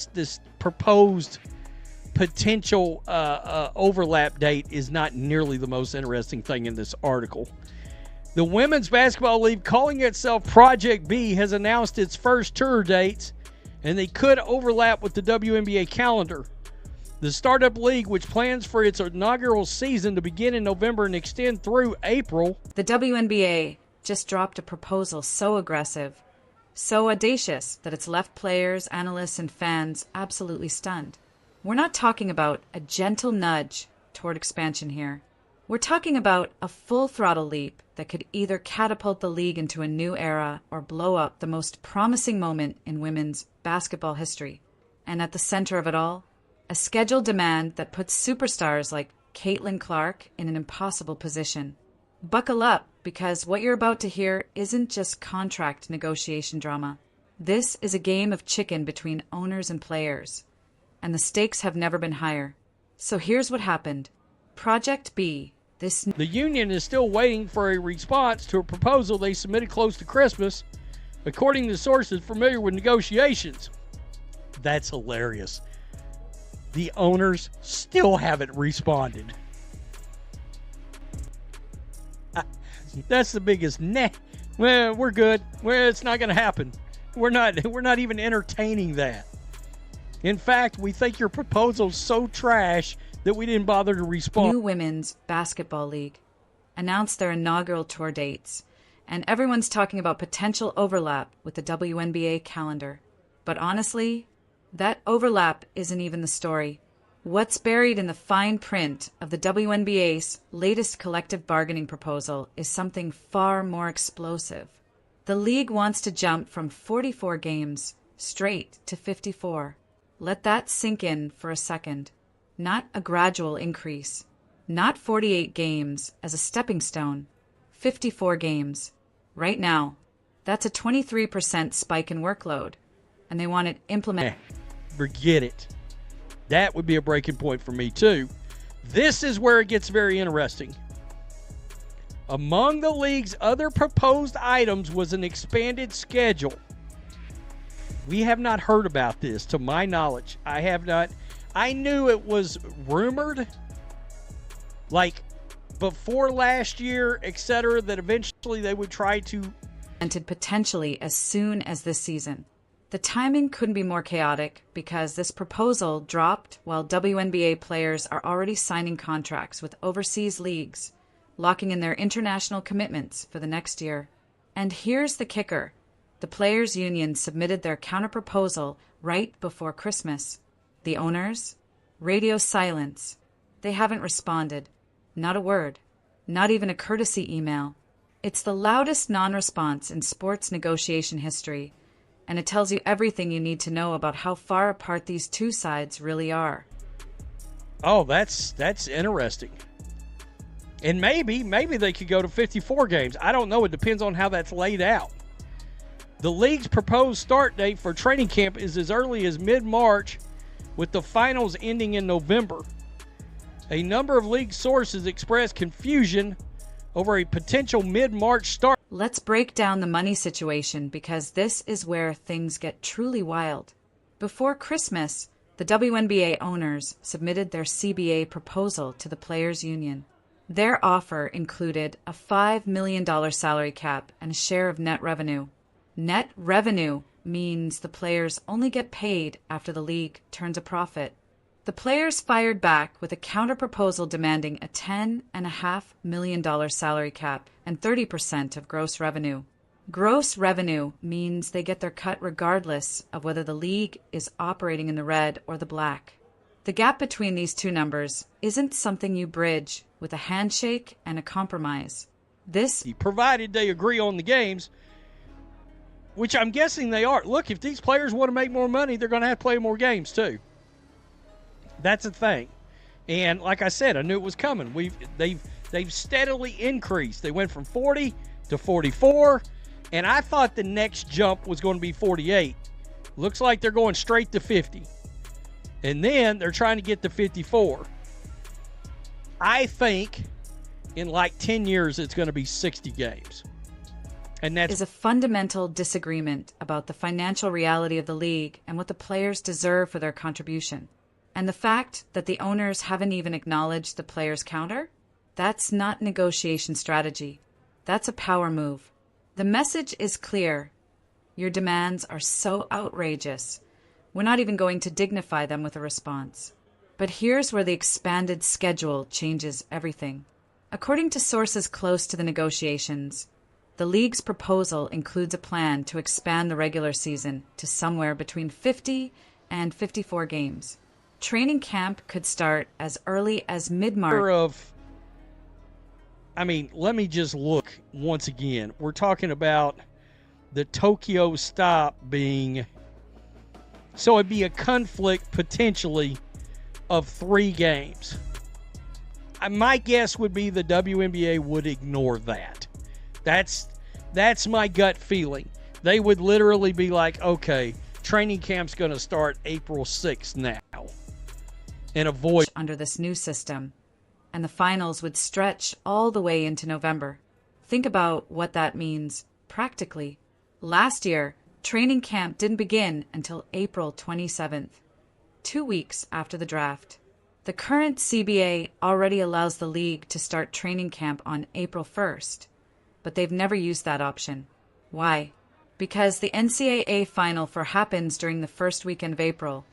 this proposed potential overlap date is not nearly the most interesting thing in this article. The Women's Basketball League, calling itself Project B, has announced its first tour dates, and they could overlap with the WNBA calendar. The startup league, which plans for its inaugural season to begin in November and extend through April. The WNBA just dropped a proposal so aggressive, so audacious, that it's left players, analysts, and fans absolutely stunned. We're not talking about a gentle nudge toward expansion here. We're talking about a full-throttle leap that could either catapult the league into a new era or blow up the most promising moment in women's basketball history. And at the center of it all, a schedule demand that puts superstars like Caitlin Clark in an impossible position. Buckle up, because what you're about to hear isn't just contract negotiation drama. This is a game of chicken between owners and players, and the stakes have never been higher. So here's what happened. Project B. The union is still waiting for a response to a proposal they submitted close to Christmas, according to sources familiar with negotiations. That's hilarious. The owners still haven't responded. That's the biggest well, we're good. Well, it's not going to happen. We're not even entertaining that. In fact, we think your proposal's so trash that we didn't bother to respond. New Women's Basketball League announced their inaugural tour dates, and everyone's talking about potential overlap with the WNBA calendar. But honestly, that overlap isn't even the story. What's buried in the fine print of the WNBA's latest collective bargaining proposal is something far more explosive. The league wants to jump from 44 games straight to 54. Let that sink in for a second. Not a gradual increase. Not 48 games as a stepping stone. 54 games. Right now, that's a 23% spike in workload, and they want it implemented. Forget it. That would be a breaking point for me, too. This is where it gets very interesting. Among the league's other proposed items was an expanded schedule. We have not heard about this, to my knowledge. I have not. I knew it was rumored, like before last year, etc., that eventually they would try to. Potentially as soon as this season. The timing couldn't be more chaotic because this proposal dropped while WNBA players are already signing contracts with overseas leagues, locking in their international commitments for the next year. And here's the kicker. The Players' Union submitted their counterproposal right before Christmas. The owners? Radio silence. They haven't responded. Not a word. Not even a courtesy email. It's the loudest non-response in sports negotiation history, and it tells you everything you need to know about how far apart these two sides really are. Oh, that's interesting. And maybe they could go to 54 games. I don't know. It depends on how that's laid out. The league's proposed start date for training camp is as early as mid-March, with the finals ending in November. A number of league sources expressed confusion over a potential mid-March start. Let's break down the money situation, because this is where things get truly wild. Before Christmas, the WNBA owners submitted their CBA proposal to the Players' Union. Their offer included a $5 million salary cap and a share of net revenue. Net revenue means the players only get paid after the league turns a profit. The players fired back with a counter-proposal demanding a $10.5 million salary cap and 30% of gross revenue. Gross revenue means they get their cut regardless of whether the league is operating in the red or the black. The gap between these two numbers isn't something you bridge with a handshake and a compromise. Provided they agree on the games, which I'm guessing they are. Look, if these players want to make more money, they're going to have to play more games too. That's a thing. And like I said, I knew it was coming. They've steadily increased. They went from 40 to 44, and I thought the next jump was going to be 48. Looks like they're going straight to 50. And then they're trying to get to 54. I think in like 10 years it's going to be 60 games. And that's is a fundamental disagreement about the financial reality of the league and what the players deserve for their contribution. And the fact that the owners haven't even acknowledged the players' counter? That's not negotiation strategy. That's a power move. The message is clear. Your demands are so outrageous. We're not even going to dignify them with a response. But here's where the expanded schedule changes everything. According to sources close to the negotiations, the league's proposal includes a plan to expand the regular season to somewhere between 50 and 54 games. Training camp could start as early as mid-March. Let me just look once again. We're talking about the Tokyo stop being... So it'd be a conflict potentially of 3 games. My guess would be the WNBA would ignore that. That's my gut feeling. They would literally be like, okay, training camp's going to start April 6th now. And avoid under this new system. And the finals would stretch all the way into November. Think about what that means practically. Last year, training camp didn't begin until April 27th, 2 weeks after the draft. The current CBA already allows the league to start training camp on April 1st, but they've never used that option. Why? Because the NCAA Final Four happens during the first weekend of April,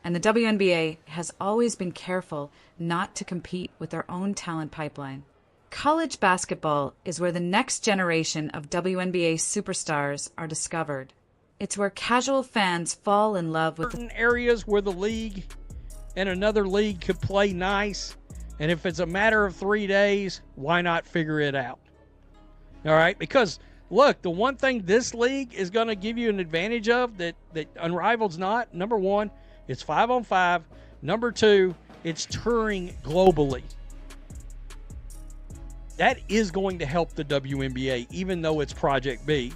and the WNBA has always been careful not to compete with their own talent pipeline. College basketball is where the next generation of WNBA superstars are discovered. It's where casual fans fall in love with certain areas where the league and another league could play nice. And if it's a matter of 3 days, why not figure it out? All right? Because, look, the one thing this league is going to give you an advantage of that Unrivalled's not, number one, it's 5-on-5. Number two, it's touring globally. That is going to help the WNBA, even though it's Project B,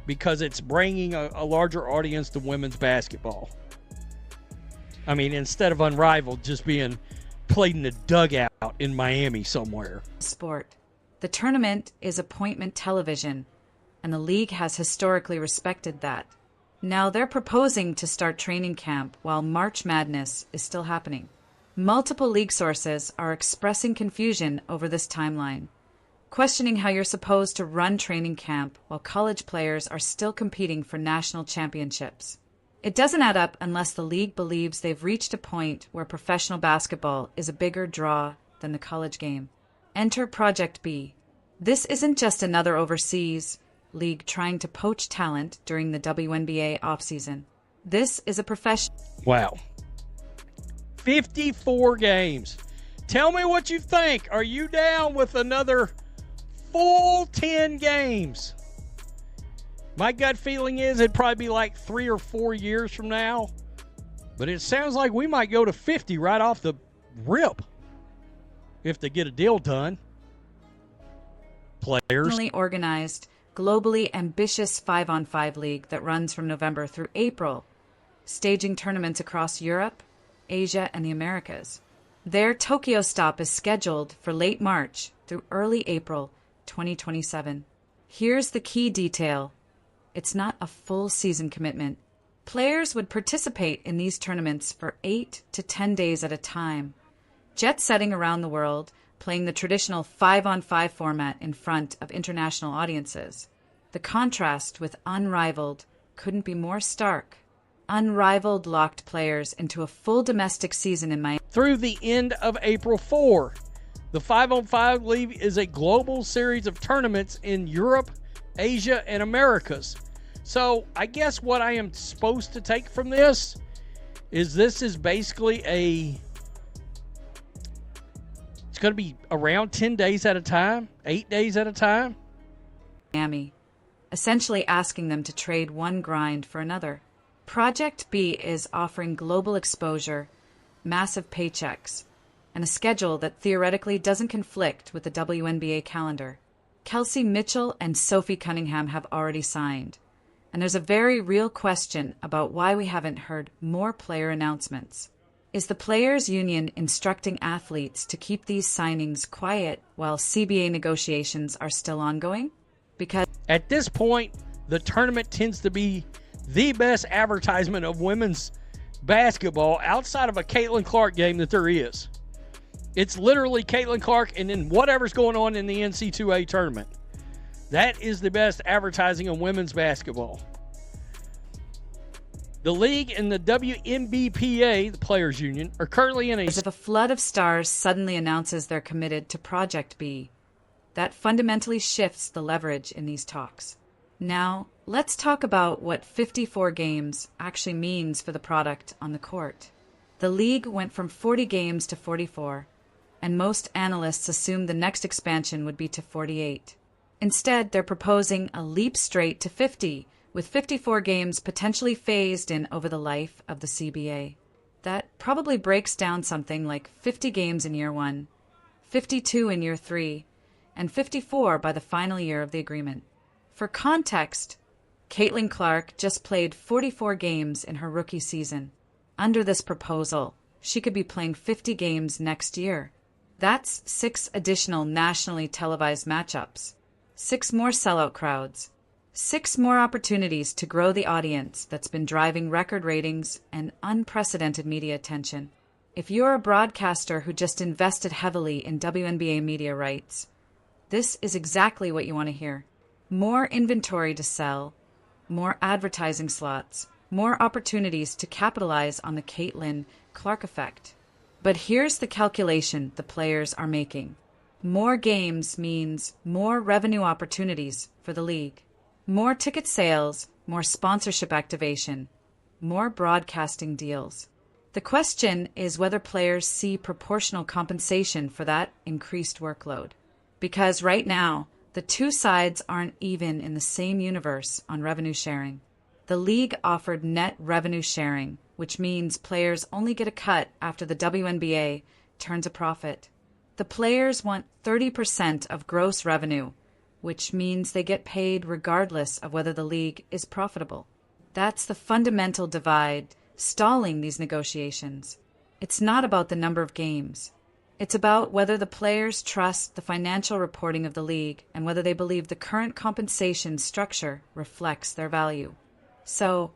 because it's bringing a larger audience to women's basketball. Instead of Unrivaled just being played in a dugout in Miami somewhere. Sport. The tournament is appointment television, and the league has historically respected that. Now they're proposing to start training camp while March Madness is still happening. Multiple league sources are expressing confusion over this timeline, questioning how you're supposed to run training camp while college players are still competing for national championships. It doesn't add up unless the league believes they've reached a point where professional basketball is a bigger draw than the college game. Enter Project B. This isn't just another overseas league trying to poach talent during the WNBA offseason. This is a professional... Wow. 54 games. Tell me what you think. Are you down with another full 10 games? My gut feeling is it'd probably be like 3 or 4 years from now. But it sounds like we might go to 50 right off the rip if they get a deal done. Players. Organized, globally ambitious 5-on-5 league that runs from November through April, staging tournaments across Europe, Asia, and the Americas. Their Tokyo stop is scheduled for late March through early April 2027. Here's the key detail. It's not a full season commitment. Players would participate in these tournaments for 8 to 10 days at a time, jet-setting around the world, playing the traditional 5-on-5 format in front of international audiences. The contrast with Unrivaled couldn't be more stark. Unrivaled locked players into a full domestic season in Miami. Through the end of April 4, the 5-on-5 League is a global series of tournaments in Europe, Asia, and Americas. So I guess what I am supposed to take from this is basically it's going to be around 10 days at a time, 8 days at a time. Miami, essentially asking them to trade one grind for another. Project B is offering global exposure, massive paychecks, and a schedule that theoretically doesn't conflict with the WNBA calendar. Kelsey Mitchell and Sophie Cunningham have already signed, and there's a very real question about why we haven't heard more player announcements. Is the Players' Union instructing athletes to keep these signings quiet while CBA negotiations are still ongoing? Because At this point, the tournament tends to be the best advertisement of women's basketball outside of a Caitlin Clark game that there is. It's literally Caitlin Clark and then whatever's going on in the NC2A tournament. That is the best advertising of women's basketball. The league and the WNBA, the Players Union, are currently in As if a flood of stars suddenly announces they're committed to Project B, that fundamentally shifts the leverage in these talks. Now, let's talk about what 54 games actually means for the product on the court. The league went from 40 games to 44, and most analysts assumed the next expansion would be to 48. Instead, they're proposing a leap straight to 50, with 54 games potentially phased in over the life of the CBA. That probably breaks down something like 50 games in year 1, 52 in year 3, and 54 by the final year of the agreement. For context, Caitlin Clark just played 44 games in her rookie season. Under this proposal, she could be playing 50 games next year. That's 6 additional nationally televised matchups, 6 more sellout crowds, 6 more opportunities to grow the audience that's been driving record ratings and unprecedented media attention. If you're a broadcaster who just invested heavily in WNBA media rights, this is exactly what you want to hear. More inventory to sell, more advertising slots, more opportunities to capitalize on the Caitlin Clark effect. But here's the calculation the players are making. More games means more revenue opportunities for the league. More ticket sales, more sponsorship activation, more broadcasting deals. The question is whether players see proportional compensation for that increased workload. Because right now, the two sides aren't even in the same universe on revenue sharing. The league offered net revenue sharing, which means players only get a cut after the WNBA turns a profit. The players want 30% of gross revenue, which means they get paid regardless of whether the league is profitable. That's the fundamental divide stalling these negotiations. It's not about the number of games. It's about whether the players trust the financial reporting of the league and whether they believe the current compensation structure reflects their value. So,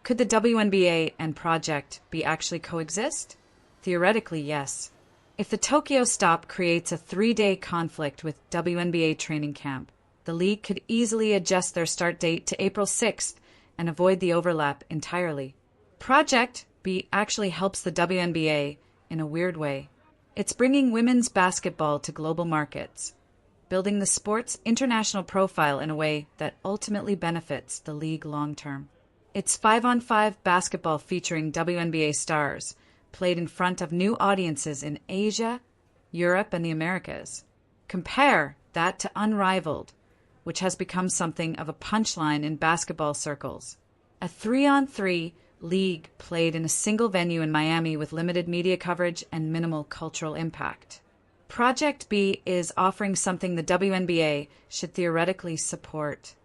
could the WNBA and Project B actually coexist? Theoretically, yes. If the Tokyo stop creates a 3-day conflict with WNBA training camp, the league could easily adjust their start date to April 6th and avoid the overlap entirely. Project B actually helps the WNBA in a weird way. It's bringing women's basketball to global markets, building the sport's international profile in a way that ultimately benefits the league long-term. It's 5-on-5 basketball featuring WNBA stars, played in front of new audiences in Asia, Europe, and the Americas. Compare that to Unrivaled, which has become something of a punchline in basketball circles. A 3-on-3 league played in a single venue in Miami with limited media coverage and minimal cultural impact. Project B is offering something the WNBA should theoretically support: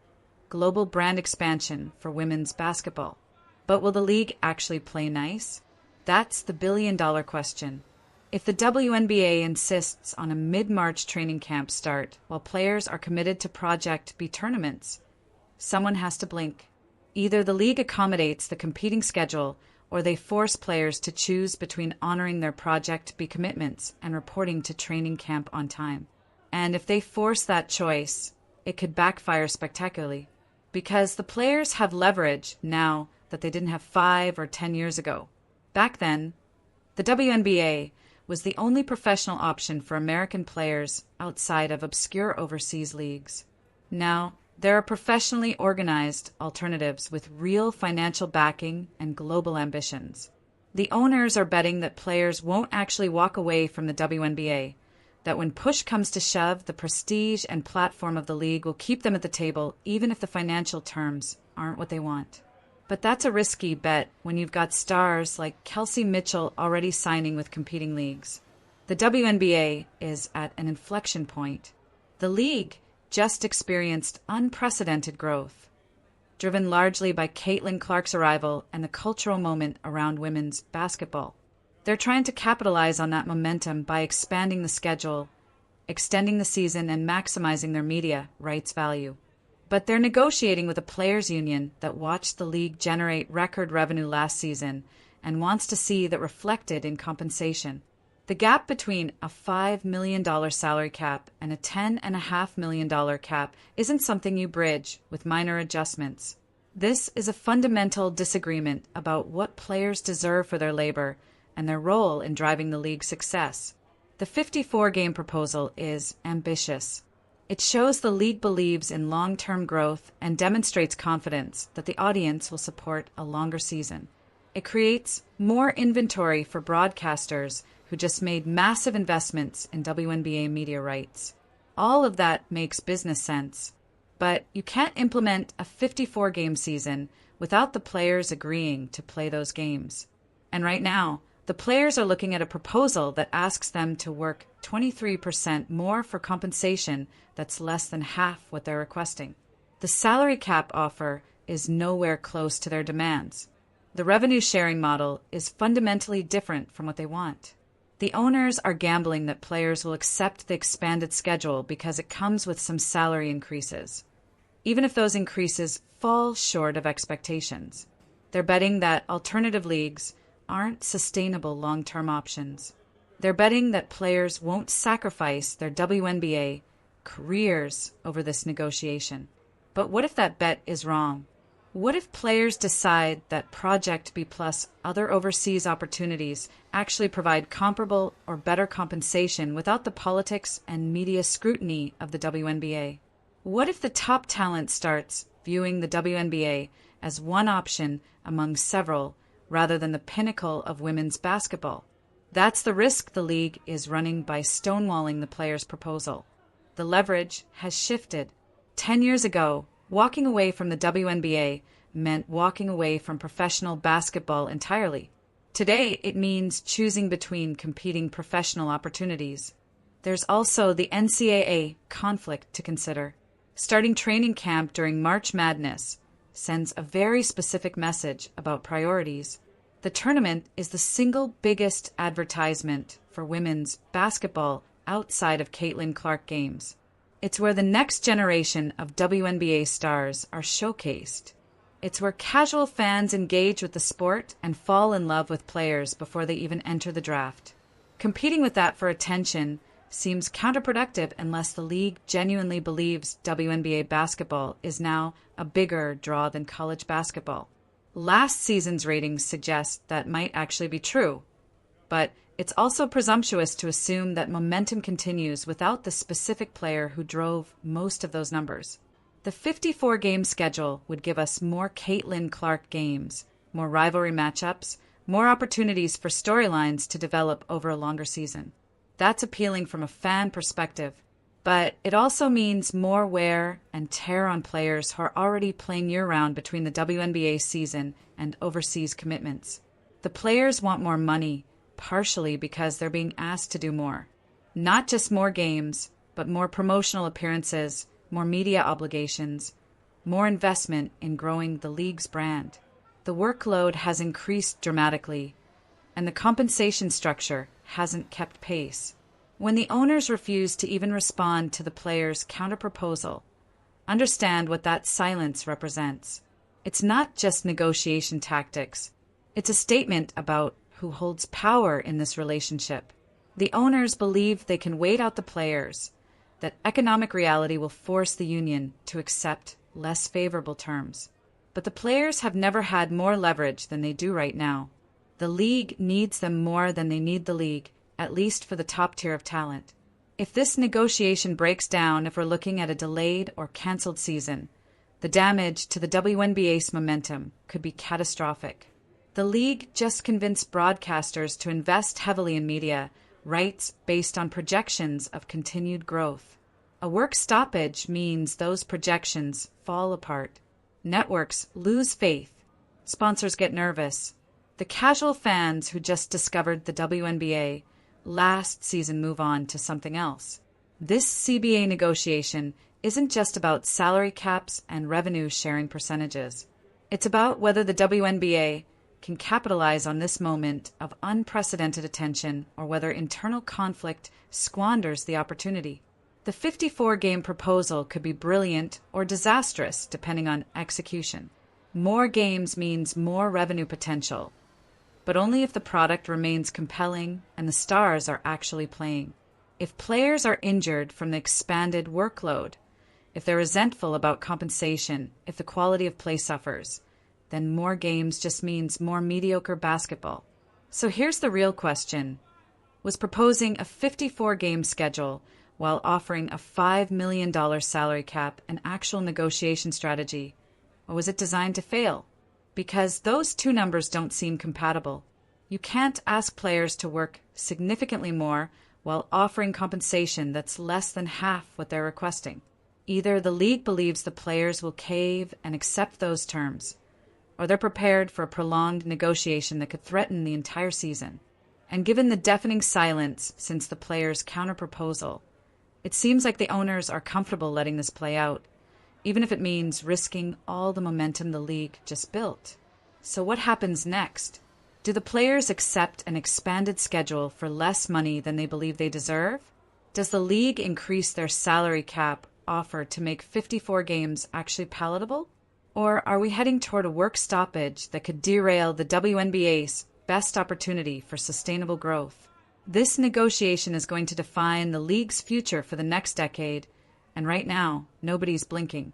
global brand expansion for women's basketball. But will the league actually play nice? That's the billion-dollar question. If the WNBA insists on a mid-March training camp start while players are committed to Project B tournaments, someone has to blink. Either the league accommodates the competing schedule or they force players to choose between honoring their Project B commitments and reporting to training camp on time. And if they force that choice, it could backfire spectacularly, because the players have leverage now that they didn't have 5 or 10 years ago. Back then, the WNBA was the only professional option for American players outside of obscure overseas leagues. Now, there are professionally organized alternatives with real financial backing and global ambitions. The owners are betting that players won't actually walk away from the WNBA, that when push comes to shove, the prestige and platform of the league will keep them at the table even if the financial terms aren't what they want. But that's a risky bet when you've got stars like Kelsey Mitchell already signing with competing leagues. The WNBA is at an inflection point. The league just experienced unprecedented growth, driven largely by Caitlin Clark's arrival and the cultural moment around women's basketball. They're trying to capitalize on that momentum by expanding the schedule, extending the season, and maximizing their media rights value. But they're negotiating with a players' union that watched the league generate record revenue last season and wants to see that reflected in compensation. The gap between a $5 million salary cap and a $10.5 million cap isn't something you bridge with minor adjustments. This is a fundamental disagreement about what players deserve for their labor and their role in driving the league's success. The 54-game proposal is ambitious. It shows the league believes in long-term growth and demonstrates confidence that the audience will support a longer season. It creates more inventory for broadcasters who just made massive investments in WNBA media rights. All of that makes business sense. But you can't implement a 54-game season without the players agreeing to play those games. And right now, the players are looking at a proposal that asks them to work 23% more for compensation that's less than half what they're requesting. The salary cap offer is nowhere close to their demands. The revenue sharing model is fundamentally different from what they want. The owners are gambling that players will accept the expanded schedule because it comes with some salary increases, even if those increases fall short of expectations. They're betting that alternative leagues aren't sustainable long-term options. They're betting that players won't sacrifice their WNBA careers over this negotiation. But what if that bet is wrong? What if players decide that Project B plus other overseas opportunities actually provide comparable or better compensation without the politics and media scrutiny of the WNBA? What if the top talent starts viewing the WNBA as one option among several rather than the pinnacle of women's basketball? That's the risk the league is running by stonewalling the players' proposal. The leverage has shifted. 10 years ago, walking away from the WNBA meant walking away from professional basketball entirely. Today, it means choosing between competing professional opportunities. There's also the NCAA conflict to consider. Starting training camp during March Madness sends a very specific message about priorities. The tournament is the single biggest advertisement for women's basketball outside of Caitlin Clark games. It's where the next generation of WNBA stars are showcased. It's where casual fans engage with the sport and fall in love with players before they even enter the draft. Competing with that for attention seems counterproductive unless the league genuinely believes WNBA basketball is now a bigger draw than college basketball. Last season's ratings suggest that might actually be true, but it's also presumptuous to assume that momentum continues without the specific player who drove most of those numbers. The 54-game schedule would give us more Caitlin Clark games, more rivalry matchups, more opportunities for storylines to develop over a longer season. That's appealing from a fan perspective, but it also means more wear and tear on players who are already playing year-round between the WNBA season and overseas commitments. The players want more money, partially because they're being asked to do more. Not just more games, but more promotional appearances, more media obligations, more investment in growing the league's brand. The workload has increased dramatically, and the compensation structure hasn't kept pace. When the owners refuse to even respond to the players' counterproposal, understand what that silence represents. It's not just negotiation tactics. It's a statement about who holds power in this relationship. The owners believe they can wait out the players, that economic reality will force the union to accept less favorable terms. But the players have never had more leverage than they do right now. The league needs them more than they need the league, at least for the top tier of talent. If this negotiation breaks down, if we're looking at a delayed or canceled season, the damage to the WNBA's momentum could be catastrophic. The league just convinced broadcasters to invest heavily in media rights based on projections of continued growth. A work stoppage means those projections fall apart. Networks lose faith. Sponsors get nervous. The casual fans who just discovered the WNBA last season move on to something else. This CBA negotiation isn't just about salary caps and revenue sharing percentages. It's about whether the WNBA can capitalize on this moment of unprecedented attention or whether internal conflict squanders the opportunity. The 54-game proposal could be brilliant or disastrous depending on execution. More games means more revenue potential, but only if the product remains compelling and the stars are actually playing. If players are injured from the expanded workload, if they're resentful about compensation, if the quality of play suffers, then more games just means more mediocre basketball. So here's the real question. Was proposing a 54-game schedule while offering a $5 million salary cap an actual negotiation strategy, or was it designed to fail? Because those two numbers don't seem compatible. You can't ask players to work significantly more while offering compensation that's less than half what they're requesting. Either the league believes the players will cave and accept those terms, or they're prepared for a prolonged negotiation that could threaten the entire season. And given the deafening silence since the players' counter-proposal, it seems like the owners are comfortable letting this play out, even if it means risking all the momentum the league just built. So what happens next? Do the players accept an expanded schedule for less money than they believe they deserve? Does the league increase their salary cap offer to make 54 games actually palatable? Or are we heading toward a work stoppage that could derail the WNBA's best opportunity for sustainable growth? This negotiation is going to define the league's future for the next decade, and right now, nobody's blinking.